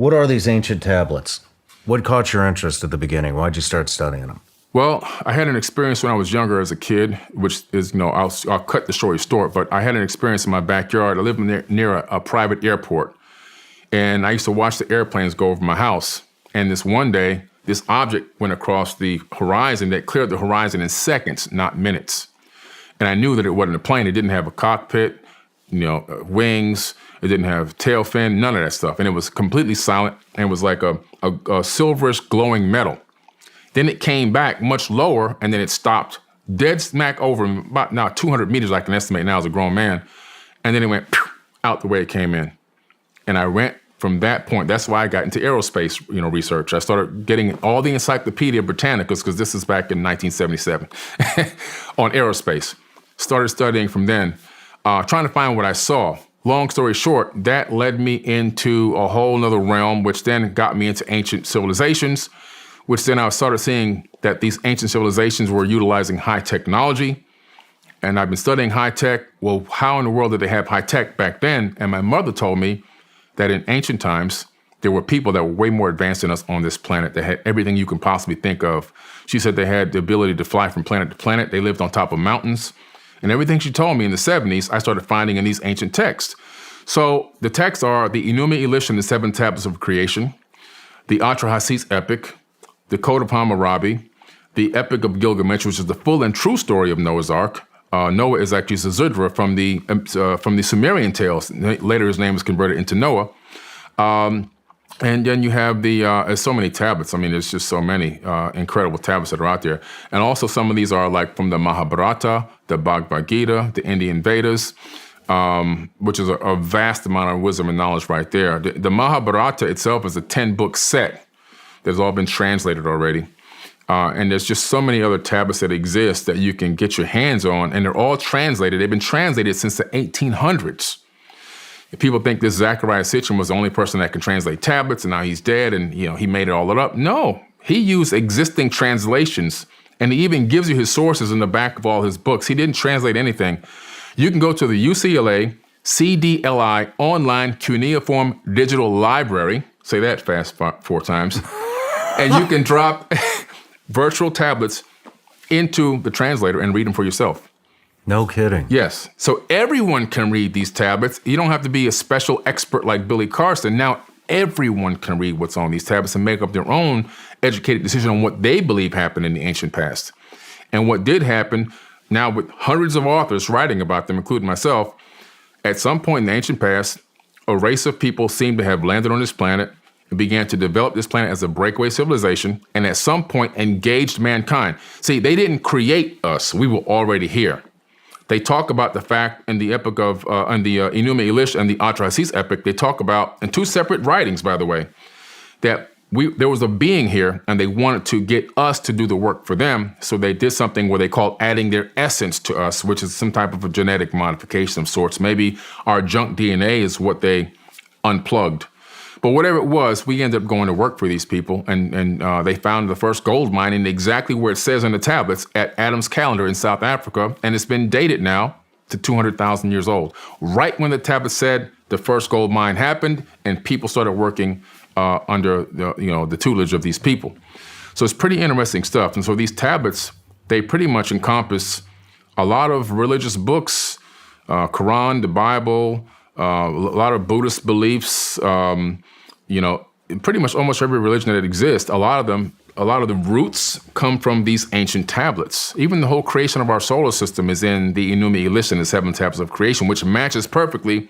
What are these ancient tablets? What caught your interest at the beginning? Why'd you start studying them? Well, I had an experience when I was younger as a kid, which is, I'll cut the story short, but I had an experience in my backyard. I lived near a private airport, and I used to watch the airplanes go over my house. And this one day, this object went across the horizon that cleared the horizon in seconds, not minutes. And I knew that it wasn't a plane. It didn't have a cockpit, wings. It didn't have tail fin, none of that stuff. And it was completely silent, and it was like a silverish glowing metal. Then it came back much lower, and then it stopped dead smack over about now 200 meters, I can estimate now as a grown man. And then it went out the way it came in. And I went from that point. That's why I got into aerospace, research. I started getting all the Encyclopedia Britannicas, because this is back in 1977, on aerospace. Started studying from then, trying to find what I saw. Long story short, that led me into a whole nother realm, which then got me into ancient civilizations, which then I started seeing that these ancient civilizations were utilizing high technology. And I've been studying high tech. Well, how in the world did they have high tech back then? And my mother told me that in ancient times, there were people that were way more advanced than us on this planet that had everything you can possibly think of. She said they had the ability to fly from planet to planet. They lived on top of mountains. And everything she told me in the 70s, I started finding in these ancient texts. So the texts are the Enuma Elish and the Seven Tablets of Creation, the Atrahasis epic, the Code of Hammurabi, the Epic of Gilgamesh, which is the full and true story of Noah's Ark. Noah is actually Zuzudra from the Sumerian tales. Later, his name was converted into Noah. And then you have there's so many tablets. I mean, there's just so many incredible tablets that are out there. And also some of these are like from the Mahabharata, the Bhagavad Gita, the Indian Vedas, which is a vast amount of wisdom and knowledge right there. The Mahabharata itself is a 10-book set that's all been translated already. And there's just so many other tablets that exist that you can get your hands on, and they're all translated. They've been translated since the 1800s. People think this Zecharia Sitchin was the only person that can translate tablets, and now he's dead, and he made it all up. No, he used existing translations, and he even gives you his sources in the back of all his books. He didn't translate anything. You can go to the UCLA CDLI Online Cuneiform Digital Library, say that fast 4 times, and you can drop virtual tablets into the translator and read them for yourself. No kidding. Yes. So everyone can read these tablets. You don't have to be a special expert like Billy Carson. Now everyone can read what's on these tablets and make up their own educated decision on what they believe happened in the ancient past. And what did happen, now with hundreds of authors writing about them, including myself, at some point in the ancient past, a race of people seemed to have landed on this planet and began to develop this planet as a breakaway civilization, and at some point engaged mankind. See, they didn't create us. We were already here. They talk about the fact in the epic of, in the Enuma Elish and the Atrahasis epic, they talk about, in 2 separate writings, by the way, that there was a being here and they wanted to get us to do the work for them. So they did something where they called adding their essence to us, which is some type of a genetic modification of sorts. Maybe our junk DNA is what they unplugged. But whatever it was, we ended up going to work for these people, and they found the first gold mine in exactly where it says on the tablets at Adam's Calendar in South Africa, and it's been dated now to 200,000 years old. Right when the tablet said the first gold mine happened, and people started working under the tutelage of these people. So it's pretty interesting stuff. And so these tablets, they pretty much encompass a lot of religious books, Quran, the Bible, a lot of Buddhist beliefs, pretty much almost every religion that exists. A lot of the roots come from these ancient tablets. Even the whole creation of our solar system is in the Enuma Elish and the 7 Tablets of Creation, which matches perfectly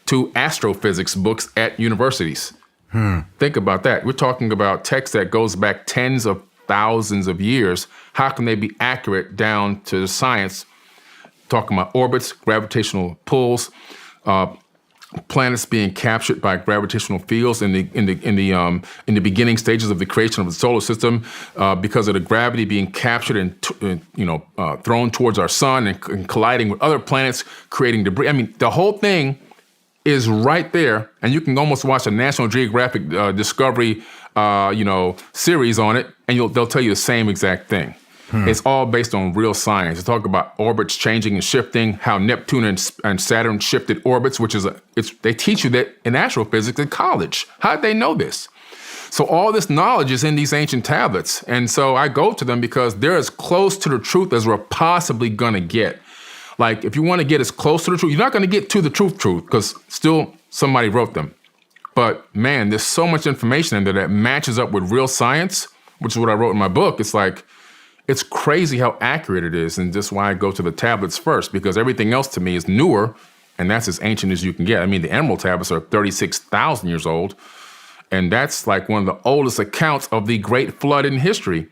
to astrophysics books at universities. Think about that. We're talking about text that goes back tens of thousands of years. How can they be accurate down to the science? Talking about orbits, gravitational pulls, planets being captured by gravitational fields in the beginning stages of the creation of the solar system, because of the gravity being captured and thrown towards our sun and colliding with other planets, creating debris. I mean, the whole thing is right there, and you can almost watch a National Geographic Discovery, series on it, and they'll tell you the same exact thing. It's all based on real science. They talk about orbits changing and shifting, how Neptune and Saturn shifted orbits, which is they teach you that in astrophysics in college. How did they know this? So all this knowledge is in these ancient tablets. And so I go to them because they're as close to the truth as we're possibly gonna get. Like, if you want to get as close to the truth, you're not going to get to the truth, because still somebody wrote them. But man, there's so much information in there that matches up with real science, which is what I wrote in my book. It's like, it's crazy how accurate it is. And that's why I go to the tablets first, because everything else to me is newer, and that's as ancient as you can get. I mean, the Emerald tablets are 36,000 years old, and that's like one of the oldest accounts of the Great Flood in history.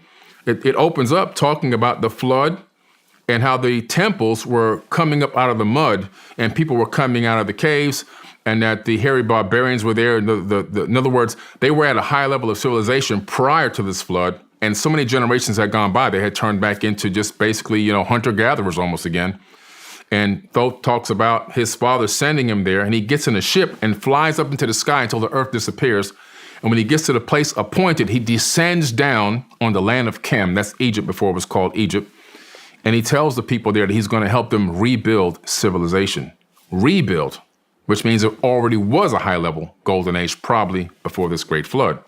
It opens up talking about the flood, and how the temples were coming up out of the mud, and people were coming out of the caves, and that the hairy barbarians were there. In other words, they were at a high level of civilization prior to this flood, and so many generations had gone by, they had turned back into just basically, hunter-gatherers almost again. And Thoth talks about his father sending him there, and he gets in a ship and flies up into the sky until the earth disappears. And when he gets to the place appointed, he descends down on the land of Chem. That's Egypt before it was called Egypt. And he tells the people there that he's going to help them rebuild civilization. Rebuild, which means there already was a high-level golden age probably before this great flood.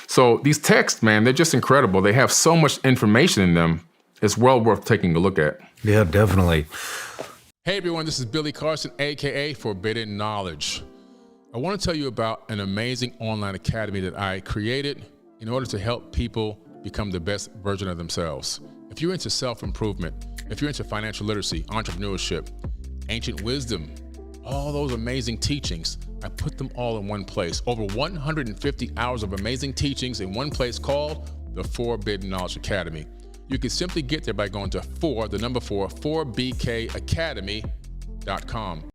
So these texts, man, they're just incredible. They have so much information in them. It's well worth taking a look at. Yeah, definitely. Hey everyone, this is Billy Carson, aka Forbidden Knowledge. I want to tell you about an amazing online academy that I created in order to help people become the best version of themselves. If you're into self-improvement, if you're into financial literacy, entrepreneurship, ancient wisdom, all those amazing teachings, I put them all in one place. Over 150 hours of amazing teachings in one place called the Forbidden Knowledge Academy. You can simply get there by going to 4bkacademy.com.